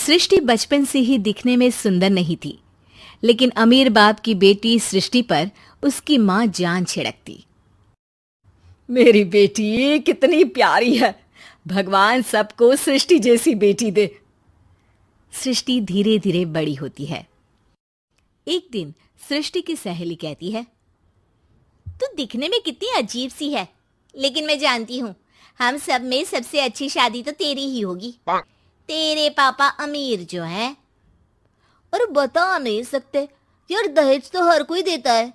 सृष्टि बचपन से ही दिखने में सुंदर नहीं थी, लेकिन अमीर बाप की बेटी सृष्टि पर उसकी माँ जान छिड़कती। मेरी बेटी कितनी प्यारी है, भगवान सबको सृष्टि जैसी बेटी दे। सृष्टि धीरे धीरे बड़ी होती है। एक दिन सृष्टि की सहेली कहती है, तू दिखने में कितनी अजीब सी है, लेकिन मैं जानती हूँ हम सब में सबसे अच्छी शादी तो तेरी ही होगी। तेरे पापा अमीर जो हैं। और बता नहीं सकते यार, दहेज तो हर कोई देता है,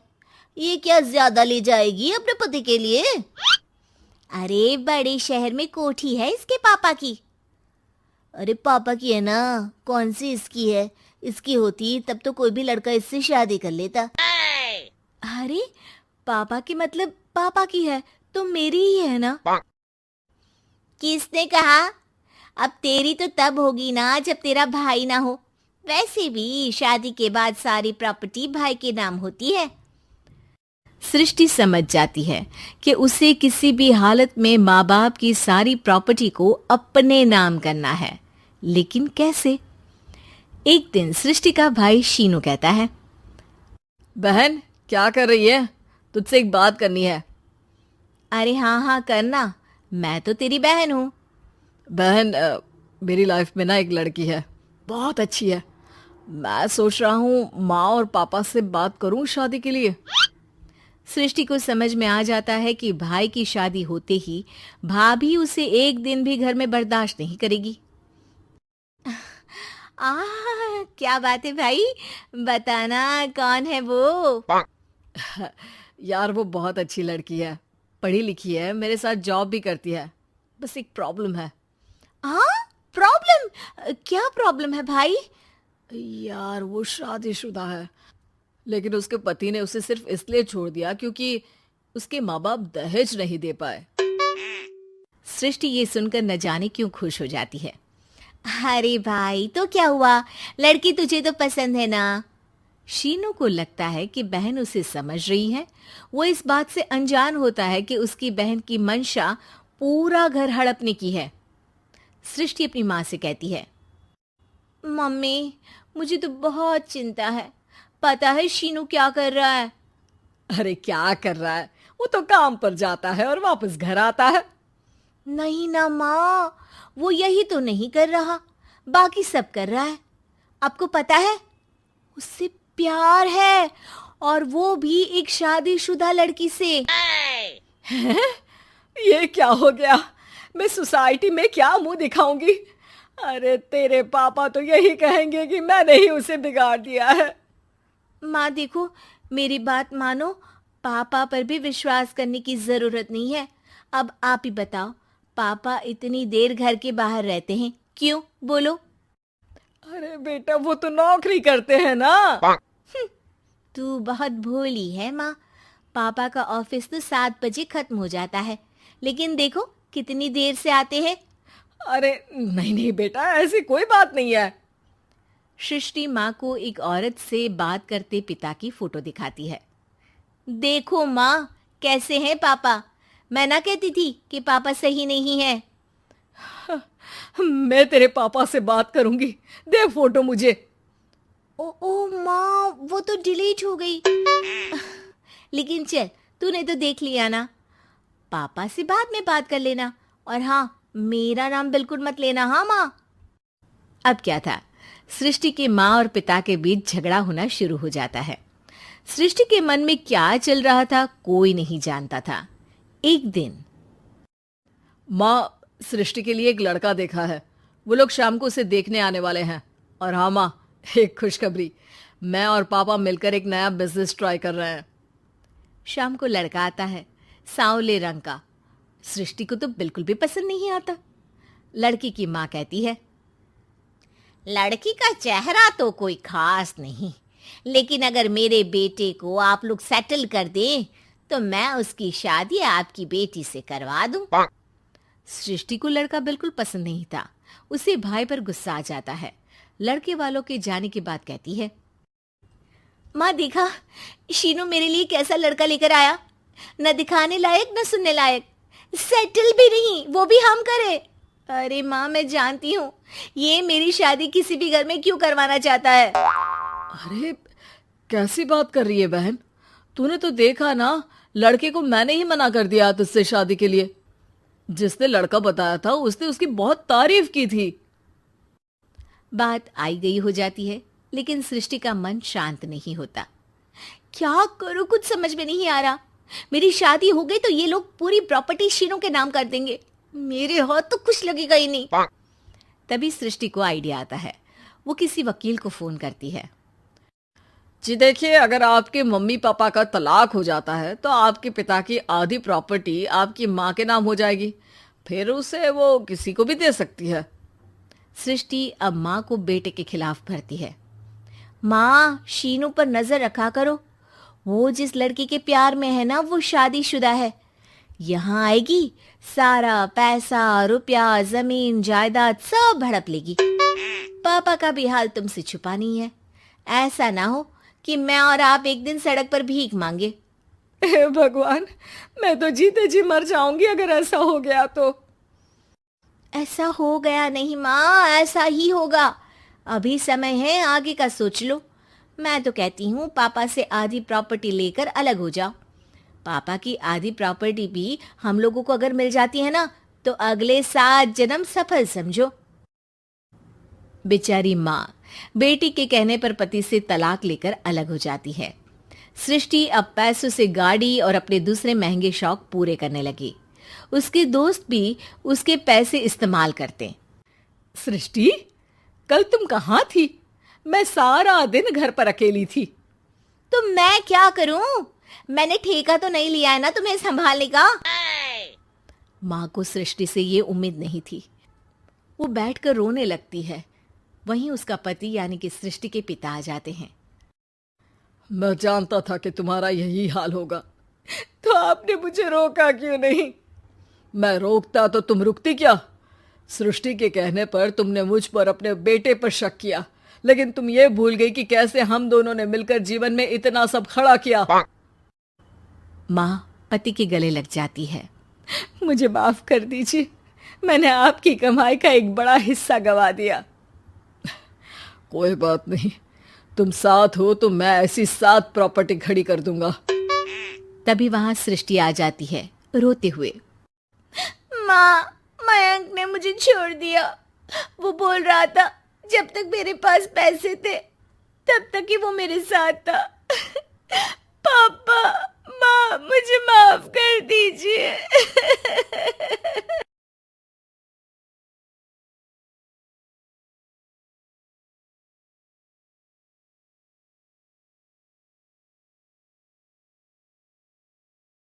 ये क्या ज्यादा ले जाएगी अपने पति के लिए? अरे बड़े शहर में कोठी है इसके पापा की। अरे पापा की है ना, कौन सी इसकी है? इसकी होती तब तो कोई भी लड़का इससे शादी कर लेता। अरे पापा की मतलब पापा की है तो मेरी ही है ना? किसने कहा? अब तेरी तो तब होगी ना जब तेरा भाई ना हो। वैसे भी शादी के बाद सारी प्रॉपर्टी भाई के नाम होती है। सृष्टि समझ जाती है कि उसे किसी भी हालत में माँ बाप की सारी प्रॉपर्टी को अपने नाम करना है, लेकिन कैसे? एक दिन सृष्टि का भाई शीनू कहता है, बहन क्या कर रही है? तुझसे एक बात करनी है। अरे हाँ करना, मैं तो तेरी बहन हूँ। बहन मेरी लाइफ में ना एक लड़की है, बहुत अच्छी है। मैं सोच रहा हूँ माँ और पापा से बात करूँ शादी के लिए। सृष्टि को समझ में आ जाता है कि भाई की शादी होते ही भाभी उसे एक दिन भी घर में बर्दाश्त नहीं करेगी। क्या बात है भाई, बताना कौन है वो? यार वो बहुत अच्छी लड़की है, पढ़ी लिखी है, मेरे साथ जॉब भी करती है। बस एक प्रॉब्लम है। प्रॉब्लम? क्या प्रॉब्लम है भाई? यार वो शादीशुदा है, लेकिन उसके पति ने उसे सिर्फ इसलिए छोड़ दिया क्योंकि उसके माँ बाप दहेज नहीं दे पाए। सृष्टि ये सुनकर न जाने क्यों खुश हो जाती है। अरे भाई तो क्या हुआ, लड़की तुझे तो पसंद है ना? शीनू को लगता है कि बहन उसे समझ रही है। वो इस बात से अनजान होता है कि उसकी बहन की मंशा पूरा घर हड़पने की है। सृष्टि अपनी माँ से कहती है, मम्मी मुझे तो बहुत चिंता है। पता है शीनू क्या कर रहा है? अरे क्या कर रहा है? वो तो काम पर जाता है और वापस घर आता है। नहीं ना माँ, वो यही तो नहीं कर रहा, बाकी सब कर रहा है। आपको पता है उससे प्यार है, और वो भी एक शादीशुदा लड़की से। ये क्या हो गया? मैं सोसाइटी में क्या मुंह दिखाऊंगी? अरे तेरे पापा तो यही कहेंगे कि मैंने ही उसे बिगाड़ दिया है। माँ देखो, मेरी बात मानो, पापा पर भी विश्वास करने की जरूरत नहीं है। अब आप ही बताओ, पापा इतनी देर घर के बाहर रहते हैं क्यों? बोलो। अरे बेटा वो तो नौकरी करते हैं ना। तू बहुत भोली है माँ। पापा का ऑफिस तो 7 बजे खत्म हो जाता है, लेकिन देखो कितनी देर से आते हैं। अरे नहीं बेटा, ऐसी कोई बात नहीं है। सृष्टि माँ को एक औरत से बात करते पिता की फोटो दिखाती है। देखो माँ कैसे हैं पापा। मैं ना कहती थी कि पापा सही नहीं है। मैं तेरे पापा से बात करूंगी, दे फोटो मुझे। ओ माँ, वो तो डिलीट हो गई। लेकिन चल, तूने तो देख लिया ना। पापा से बाद में बात कर लेना, और हाँ, मेरा नाम बिल्कुल मत लेना। हाँ माँ। अब क्या था, सृष्टि के माँ और पिता के बीच झगड़ा होना शुरू हो जाता है। सृष्टि के मन में क्या चल रहा था कोई नहीं जानता था। एक दिन, माँ सृष्टि के लिए एक लड़का देखा है, वो लोग शाम को उसे देखने आने वाले हैं। और हाँ माँ, एक खुशखबरी, मैं और पापा मिलकर एक नया बिजनेस ट्राई कर रहे हैं। शाम को लड़का आता है, सांवले रंग का। सृष्टि को तो बिल्कुल भी पसंद नहीं आता। लड़की की माँ कहती है, लड़की का चेहरा तो कोई खास नहीं, लेकिन अगर मेरे बेटे को आप लोग सेटल कर दें तो मैं उसकी शादी आपकी बेटी से करवा दूं। सृष्टि को लड़का बिल्कुल पसंद नहीं था। उसे भाई पर गुस्सा आ जाता है। लड़के वालों के जाने के बाद कहती है, माँ देखा, शीनू मेरे लिए कैसा लड़का लेकर आया, न दिखाने लायक न सुनने लायक, सेटल भी नहीं, वो भी हम करे। अरे माँ, मैं जानती हूँ ये मेरी शादी किसी भी घर में क्यों करवाना चाहता है। अरे कैसी बात कर रही है बहन, तूने तो देखा ना, लड़के को मैंने ही मना कर दिया तुझसे शादी के लिए। जिसने लड़का बताया था उसने उसकी बहुत तारीफ की थी। बात आई गई हो जाती है, लेकिन सृष्टि का मन शांत नहीं होता। क्या करूं, कुछ समझ में नहीं आ रहा। मेरी शादी हो गई तो ये लोग पूरी प्रॉपर्टी शीनू के नाम कर देंगे, मेरे हाथ तो कुछ लगेगा ही नहीं। तभी सृष्टि को आइडिया आता है। वो किसी वकील को फोन करती है। जी देखिए, अगर आपके मम्मी पापा का तलाक हो जाता है तो आपके पिता की आधी प्रॉपर्टी आपकी माँ के नाम हो जाएगी, फिर उसे वो किसी को भी दे सकती है। सृष्टि अब माँ को बेटे के खिलाफ भरती है। माँ, शीनू पर नजर रखा करो, वो जिस लड़की के प्यार में है ना वो शादीशुदा है। यहाँ आएगी, सारा पैसा रुपया जमीन जायदाद सब हड़प लेगी। पापा का भी हाल तुमसे छुपा नहीं है। ऐसा ना हो कि मैं और आप एक दिन सड़क पर भीख मांगे। हे भगवान, मैं तो जीते जी मर जाऊंगी अगर ऐसा हो गया तो। ऐसा हो गया नहीं माँ, ऐसा ही होगा। अभी समय है, आगे का सोच लो। मैं तो कहती हूँ पापा से आधी प्रॉपर्टी लेकर अलग हो जाओ। पापा की आधी प्रॉपर्टी भी हम लोगों को अगर मिल जाती है ना तो अगले 7 जन्म सफल समझो। बेचारी माँ बेटी के कहने पर पति से तलाक लेकर अलग हो जाती है। सृष्टि अब पैसों से गाड़ी और अपने दूसरे महंगे शौक पूरे करने लगी। उसके दोस्त भी उसके पैसे इस्तेमाल करते। सृष्टि, कल तुम कहाँ थी? मैं सारा दिन घर पर अकेली थी। तो मैं क्या करूं? मैंने ठेका तो नहीं लिया है ना तुम्हें संभालने का। माँ को सृष्टि से ये उम्मीद नहीं थी। वो बैठकर रोने लगती है। वहीं उसका पति यानी कि सृष्टि के पिता आ जाते हैं। मैं जानता था कि तुम्हारा यही हाल होगा, तो आपने मुझे रोका क्यों नहीं? मैं रोकता तो तुम रुकती क्या? सृष्टि के कहने पर तुमने मुझ पर अपने बेटे पर शक किया, लेकिन तुम ये भूल गई कि कैसे हम दोनों ने मिलकर जीवन में इतना सब खड़ा किया। माँ पति के गले लग जाती है। मुझे माफ कर दीजिए, मैंने आपकी कमाई का एक बड़ा हिस्सा गवा दिया। कोई बात नहीं, तुम साथ हो तो मैं ऐसी 7 प्रॉपर्टी खड़ी कर दूंगा। तभी वहां सृष्टि आ जाती है रोते हुए। माँ, मयंक ने मुझे छोड़ दिया। वो बोल रहा था जब तक मेरे पास पैसे थे तब तक ही वो मेरे साथ था। पापा, माँ, मुझे माफ कर दीजिए।